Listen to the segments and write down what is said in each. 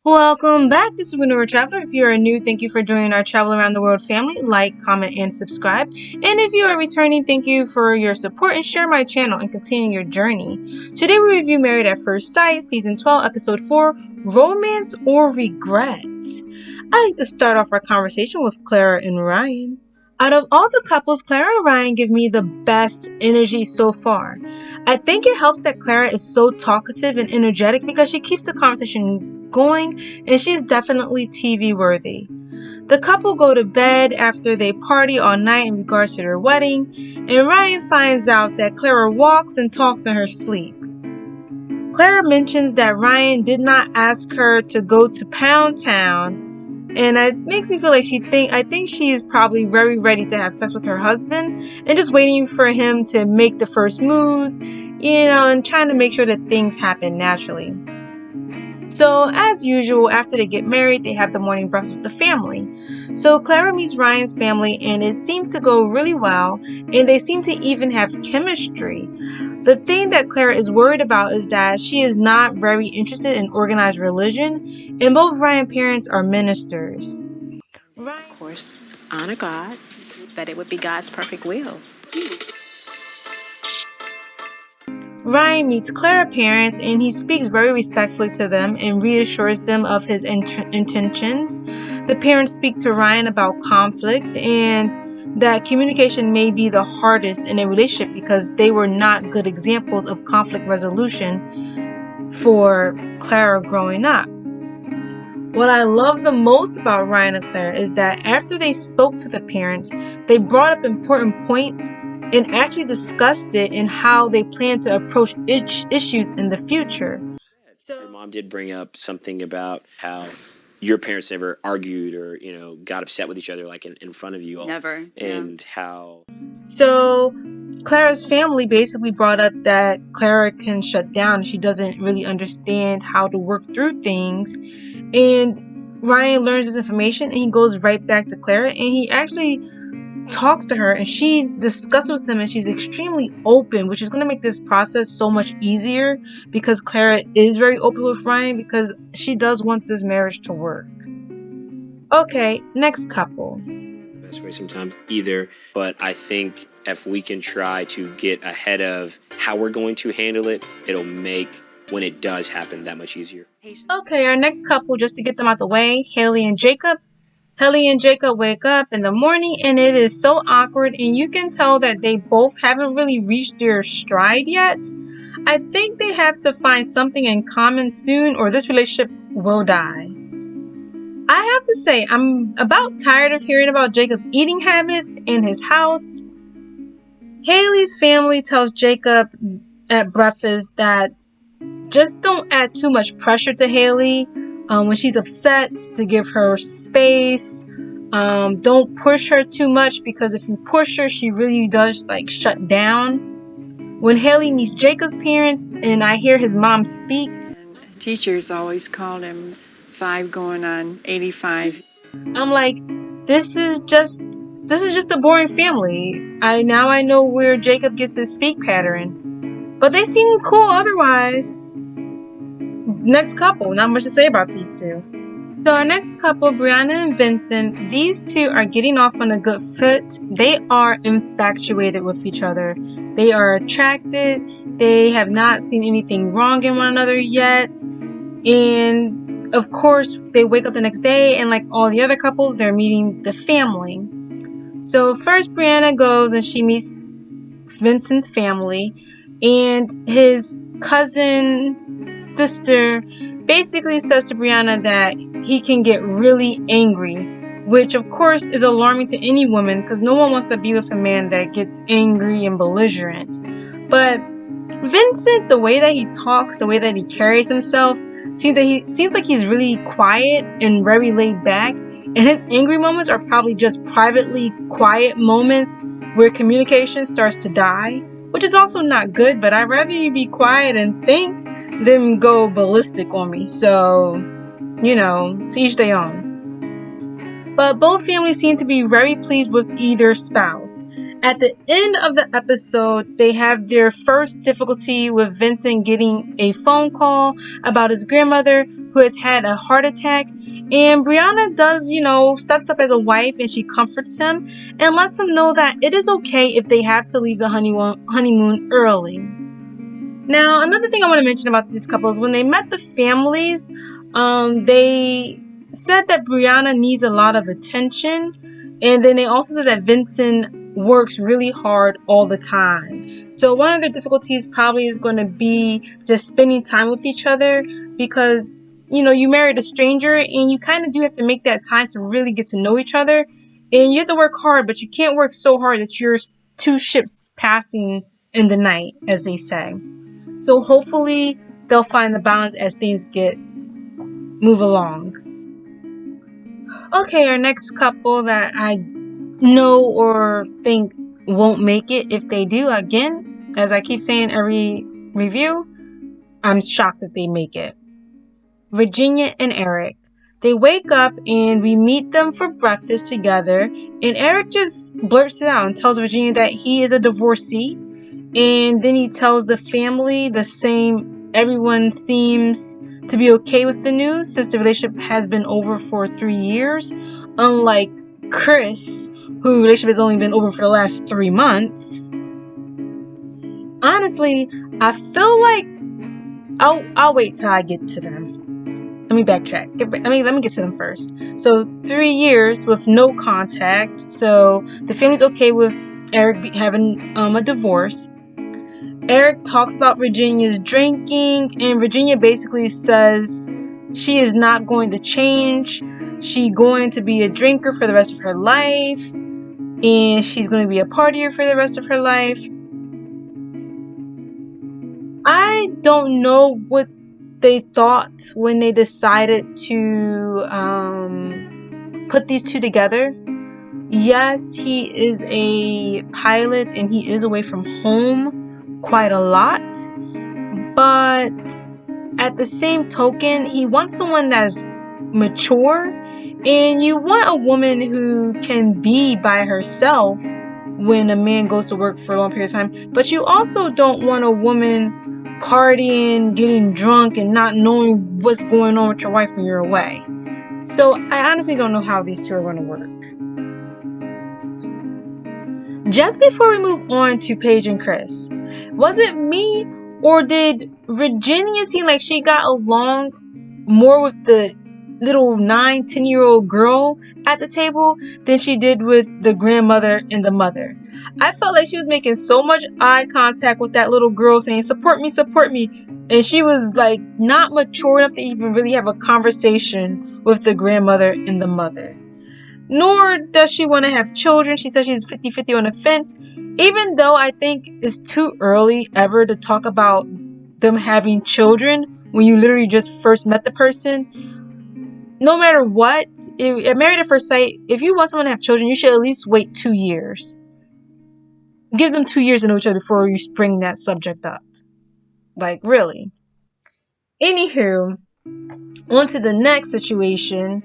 Welcome back to Souvenir Traveler. If you are new, thank you for joining our Travel Around the World family. Like, comment, and subscribe. And if you are returning, thank you for your support and share my channel and continue your journey. Today we review Married at First Sight, Season 12, Episode 4, Romance or Regret. I'd like to start off our conversation with Clara and Ryan. Out of all the couples, Clara and Ryan give me the best energy so far. I think it helps that Clara is so talkative and energetic because she keeps the conversation going and she is definitely TV worthy. The couple go to bed after they party all night in regards to their wedding, and Ryan finds out that Clara walks and talks in her sleep. Clara mentions that Ryan did not ask her to go to Pound Town, and it makes me feel like I think she is probably very ready to have sex with her husband and just waiting for him to make the first move, and trying to make sure that things happen naturally. So, as usual, after they get married, they have the morning breakfast with the family. So, Clara meets Ryan's family, and it seems to go really well, and they seem to even have chemistry. The thing that Clara is worried about is that she is not very interested in organized religion, and both Ryan's parents are ministers. Of course, honor God, that it would be God's perfect will. Ryan meets Clara's parents and he speaks very respectfully to them and reassures them of his intentions. The parents speak to Ryan about conflict and that communication may be the hardest in a relationship because they were not good examples of conflict resolution for Clara growing up. What I love the most about Ryan and Clara is that after they spoke to the parents, they brought up important points and actually discussed it and how they plan to approach issues in the future. So your mom did bring up something about how your parents never argued or, got upset with each other like in front of you all. Never. And how... So Clara's family basically brought up that Clara can shut down. She doesn't really understand how to work through things. And Ryan learns this information and he goes right back to Clara and he actually talks to her and she discusses with him and she's extremely open, which is going to make this process so much easier because Clara is very open with Ryan because she does want this marriage to work. Okay, next couple. Best way sometimes either, but I think if we can try to get ahead of how we're going to handle it, it'll make when it does happen that much easier. Okay, our next couple, just to get them out the way, Haley and Jacob. Haley and Jacob wake up in the morning and it is so awkward and you can tell that they both haven't really reached their stride yet. I think they have to find something in common soon or this relationship will die. I have to say, I'm about tired of hearing about Jacob's eating habits in his house. Haley's family tells Jacob at breakfast that just don't add too much pressure to Haley. When she's upset, to give her space. Don't push her too much because if you push her, she really does shut down. When Haley meets Jacob's parents and I hear his mom speak, Teachers always called him 5 going on 85. I'm like, this is just a boring family. I know where Jacob gets his speak pattern, but they seem cool otherwise. Next couple, not much to say about these two. So our next couple, Brianna and Vincent, these two are getting off on a good foot. They are infatuated with each other. They are attracted. They have not seen anything wrong in one another yet. And of course, they wake up the next day and like all the other couples, they're meeting the family. So first Brianna goes and she meets Vincent's family and his cousin, sister, basically says to Brianna that he can get really angry, which of course is alarming to any woman because no one wants to be with a man that gets angry and belligerent. But Vincent, the way that he talks, the way that he carries himself, seems like he's really quiet and very laid back, and his angry moments are probably just privately quiet moments where communication starts to die, which is also not good, but I'd rather you be quiet and think than go ballistic on me. So, to each their own. But both families seem to be very pleased with either spouse. At the end of the episode, they have their first difficulty with Vincent getting a phone call about his grandmother who has had a heart attack. And Brianna does, steps up as a wife, and she comforts him and lets him know that it is okay if they have to leave the honeymoon early. Now, another thing I want to mention about these couples, when they met the families, they said that Brianna needs a lot of attention. And then they also said that Vincent works really hard all the time. So one of their difficulties probably is going to be just spending time with each other, because, you married a stranger and you kind of do have to make that time to really get to know each other. And you have to work hard, but you can't work so hard that you're two ships passing in the night, as they say. So hopefully they'll find the balance as things move along. Okay, our next couple that I know or think won't make it, if they do, again, as I keep saying every review, I'm shocked that they make it. Virginia and Eric. They wake up and we meet them for breakfast together, and Eric just blurts it out and tells Virginia that he is a divorcee. And then he tells the family the same. Everyone seems to be okay with the news since the relationship has been over for 3 years. Unlike Chris, whose relationship has only been over for the last 3 months. Honestly, I feel like I'll wait till I get to them. Let me backtrack. Let me get to them first. So 3 years with no contact. So the family's okay with Eric having a divorce. Eric talks about Virginia's drinking, and Virginia basically says she is not going to change. She's going to be a drinker for the rest of her life, and she's going to be a partier for the rest of her life. I don't know what they thought when they decided to put these two together. Yes, he is a pilot and he is away from home quite a lot, but at the same token, he wants someone that is mature, and you want a woman who can be by herself when a man goes to work for a long period of time, but you also don't want a woman partying, getting drunk, and not knowing what's going on with your wife when you're away. So I honestly don't know how these two are going to work. Just before we move on to Paige and Chris, was it me, or did Virginia seem like she got along more with the little 9-10-year-old girl at the table than she did with the grandmother and the mother? I felt like she was making so much eye contact with that little girl, saying, support me, and she was like not mature enough to even really have a conversation with the grandmother and the mother. Nor does she want to have children. She says she's 50-50 on the fence, even though I think it's too early ever to talk about them having children when you literally just first met the person. No matter what, if married at first sight, if you want someone to have children, you should at least wait 2 years. Give them 2 years to know each other before you bring that subject up. Like, really. Anywho, on to the next situation.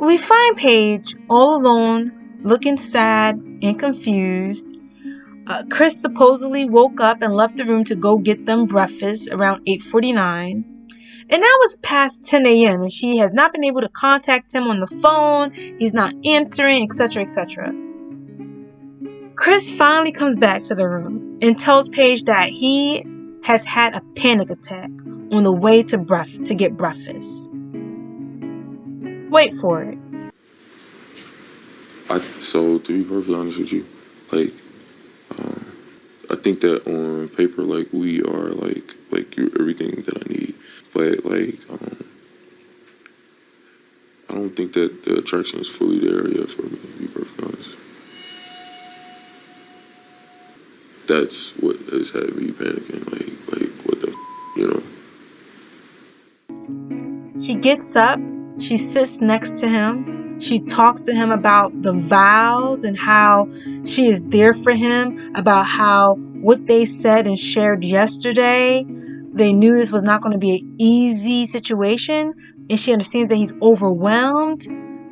We find Paige all alone, looking sad and confused. Chris supposedly woke up and left the room to go get them breakfast around 8:49. And now it's past 10 a.m. and she has not been able to contact him on the phone. He's not answering, etc., etc. Chris finally comes back to the room and tells Paige that he has had a panic attack on the way to get breakfast. Wait for it. So to be perfectly honest with you, I think that on paper, we are you're everything that I need. But I don't think that the attraction is fully there yet for me, to be perfectly honest. That's what has had me panicking. What the She gets up, she sits next to him, she talks to him about the vows and how she is there for him, about how what they said and shared yesterday, they knew this was not going to be an easy situation, and she understands that he's overwhelmed,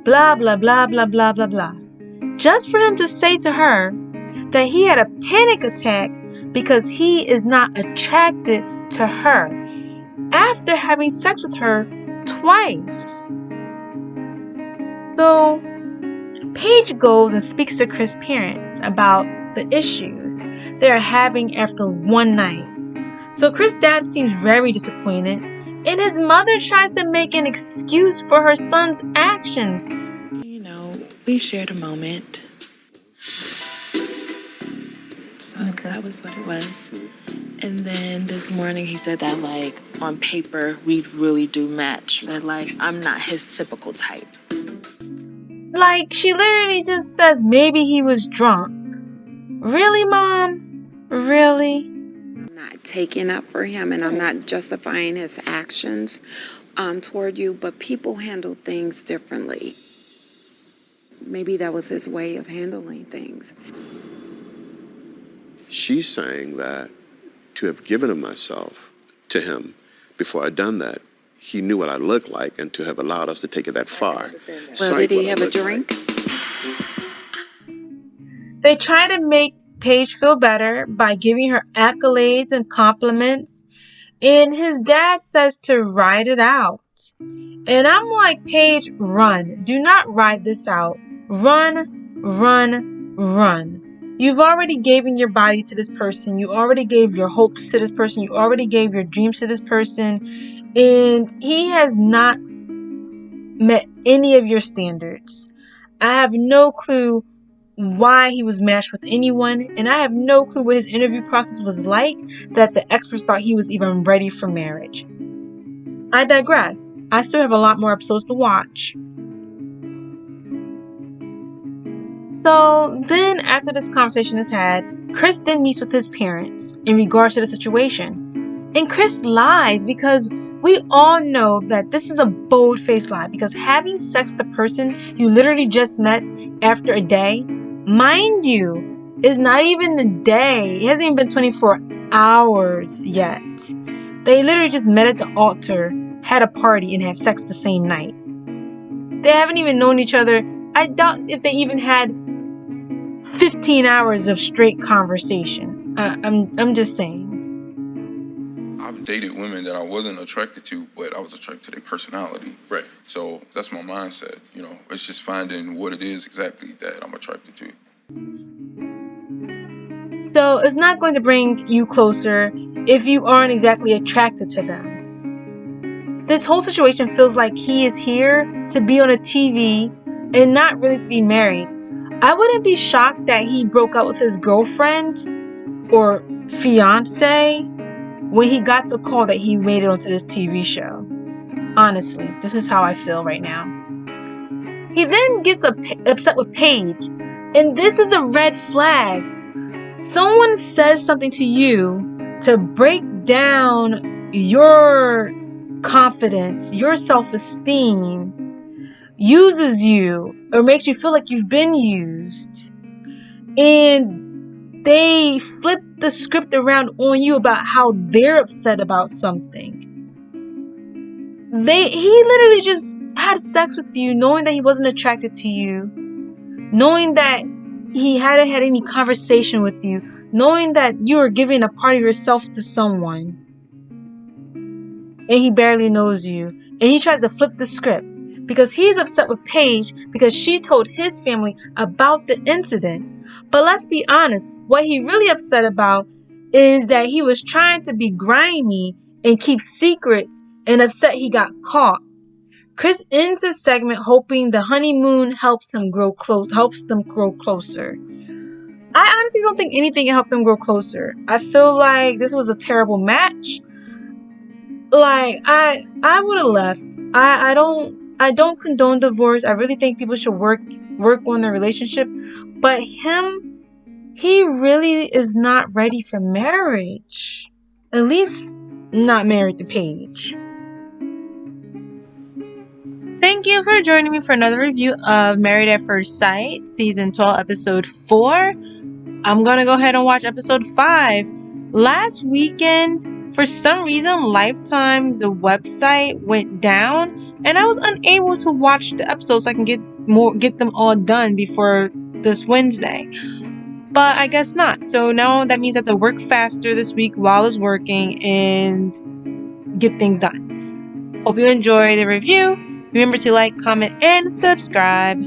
blah, blah, blah, blah, blah, blah, blah. Just for him to say to her that he had a panic attack because he is not attracted to her after having sex with her twice. So Paige goes and speaks to Chris' parents about the issues they are having after one night. So Chris' dad seems very disappointed, and his mother tries to make an excuse for her son's actions. You know, we shared a moment. So that was what it was. And then this morning he said that, like, on paper, we really do match. But, like, I'm not his typical type. Like, she literally just says maybe he was drunk. Really, Mom? Really? I'm not taking up for him, and I'm not justifying his actions toward you, but people handle things differently. Maybe that was his way of handling things. She's saying that to have given of myself to him before I'd done that, he knew what I looked like, and to have allowed us to take it that far. Well, did he have a drink? They try to make Paige feel better by giving her accolades and compliments, and his dad says to ride it out. And I'm like, Paige, run. Do not ride this out. Run, run, run. You've already given your body to this person. You already gave your hopes to this person. You already gave your dreams to this person. And he has not met any of your standards. I have no clue why he was matched with anyone, and I have no clue what his interview process was like that the experts thought he was even ready for marriage. I digress. I still have a lot more episodes to watch. So then, after this conversation is had, Chris then meets with his parents in regards to the situation. And Chris lies because we all know that this is a bold-faced lie, because having sex with a person you literally just met after a day, mind you, is not even the day. It hasn't even been 24 hours yet. They literally just met at the altar, had a party, and had sex the same night. They haven't even known each other. I doubt if they even had 15 hours of straight conversation. I'm just saying. I've dated women that I wasn't attracted to, but I was attracted to their personality. Right. So that's my mindset. It's just finding what it is exactly that I'm attracted to. So it's not going to bring you closer if you aren't exactly attracted to them. This whole situation feels like he is here to be on a TV and not really to be married. I wouldn't be shocked that he broke up with his girlfriend or fiance when he got the call that he made it onto this TV show. Honestly, this is how I feel right now. He then gets upset with Paige, and this is a red flag. Someone says something to you to break down your confidence, your self-esteem, uses you, or makes you feel like you've been used. And they flip the script around on you about how they're upset about something. He literally just had sex with you knowing that he wasn't attracted to you, knowing that he hadn't had any conversation with you, knowing that you were giving a part of yourself to someone, and he barely knows you. And he tries to flip the script because he's upset with Paige because she told his family about the incident. But let's be honest, what he really upset about is that he was trying to be grimy and keep secrets, and upset he got caught. Chris ends his segment hoping the honeymoon helps them grow closer. I honestly don't think anything can help them grow closer. I feel like this was a terrible match. Like, I would have left. I don't condone divorce. I really think people should work on their relationship. But he really is not ready for marriage. At least not married to Paige. Thank you for joining me for another review of Married at First Sight, Season 12, Episode 4. I'm going to go ahead and watch Episode 5. Last weekend, for some reason, Lifetime, the website, went down, and I was unable to watch the episodes so I can get them all done before this Wednesday. But I guess not. So now that means I have to work faster this week while I was working and get things done. Hope you enjoy the review. Remember to like, comment, and subscribe.